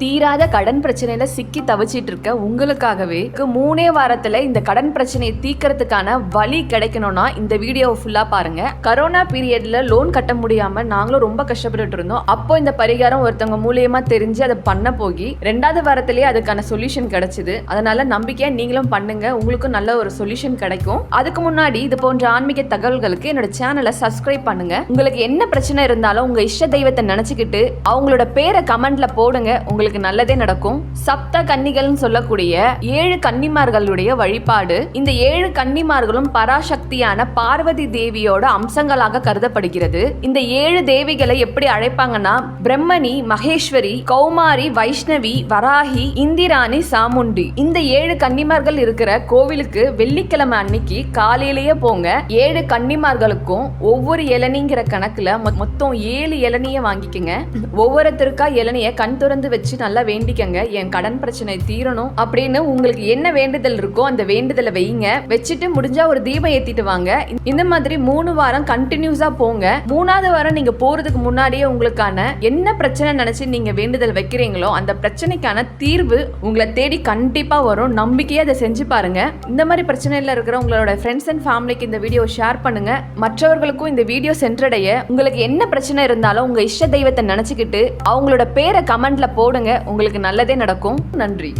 தீராத கடன் பிரச்சனையில சிக்கி தவிச்சிட்டு இருக்க உங்களுக்காகவே 3 வாரத்துல இந்த கடன் பிரச்சனையை தீர்க்கறதுக்கான வழி கிடைக்கணும்னா இந்த வீடியோவை ஃபுல்லா பாருங்க. கரோனா பீரியட்ல லோன் கட்ட முடியாம நாங்களும் ரொம்ப கஷ்டப்பட்டு இருந்தோம். அப்போ இந்த பரிகாரம் ஒருத்தவங்க மூலியமா தெரிஞ்சு அதை பண்ண போகி 2வது வாரத்திலேயே அதுக்கான சொல்யூஷன் கிடைச்சது. அதனால நம்பிக்கையா நீங்களும் பண்ணுங்க, உங்களுக்கும் நல்ல ஒரு சொல்யூஷன் கிடைக்கும். அதுக்கு முன்னாடி இது போன்ற ஆன்மீக தகவல்களுக்கு என்னோட சேனலை சப்ஸ்கிரைப் பண்ணுங்க. உங்களுக்கு என்ன பிரச்சனை இருந்தாலும் உங்க இஷ்ட தெய்வத்தை நினைச்சுக்கிட்டு அவங்களோட பேரை கமெண்ட்ல போடுங்க, உங்களுக்கு நல்லதே நடக்கும். சப்த கன்னிகள்னு சொல்லக்கூடிய 7 கன்னிமார்களுடைய வழிபாடு. இந்த 7 கன்னிமார்களும் பராசக்தியான பார்வதி தேவியோட அம்சங்களாக கருதப்படுகிறது. இந்த 7 தேவிகளை எப்படி அழைப்பாங்கன்னா பிரம்மணி, மகேஸ்வரி, கௌமாரி, வைஷ்ணவி, வராகி, இந்திராணி, சாமுண்டி. இந்த 7 கன்னிமார்கள் இருக்கிற கோவிலுக்கு வெள்ளிக்கிழமை அன்னைக்கு காலையிலேயே போங்க. 7 கன்னிமார்களுக்கும் ஒவ்வொரு இளநிங்கிற கணக்குல மொத்தம் 7 இளநிய வாங்கிக்கங்க. ஒவ்வொருத்தருக்கா இளநிய கண் திறந்து வச்சு நல்லா வேண்டிக்கங்க. என் கடன் பிரச்சனை தீரணும் அப்படின்னு உங்களுக்கு என்ன வேண்டுதல் இருக்கோ அந்த வேண்டுதலை வைங்க. வச்சுட்டு முடிஞ்சா ஒரு தீபம் ஏத்திட்டு வாங்க. இந்த மாதிரி 3 வாரம் கண்டினியூஸா போங்க. 3வது வாரம் நீங்க போறதுக்கு முன்னாடியே உங்களுக்கான என்ன பிரச்சனை நினைச்சு நீங்க வேண்டுதல் வைக்கிறீங்களோ அந்த பிரச்சனைக்கான தீர்வு உங்களை தேடி கண்டிப்பா வரும். நம்பிக்கையா அதை செஞ்சு பாருங்க. இந்த மாதிரி பிரச்சனையில இருக்கிற உங்களோட ஃப்ரெண்ட்ஸ் அண்ட் ஃபேமிலிக்கு இந்த வீடியோ ஷேர் பண்ணுங்க. மற்றவர்களுக்கும் இந்த வீடியோ சென்றடைய உங்களுக்கு என்ன பிரச்சனை இருந்தாலும் உங்க இஷ்ட தெய்வத்தை நினைச்சுக்கிட்டு அவங்களோட பேரை கமெண்ட்ல போடுங்க, உங்களுக்கு நல்லதே நடக்கும். நன்றி.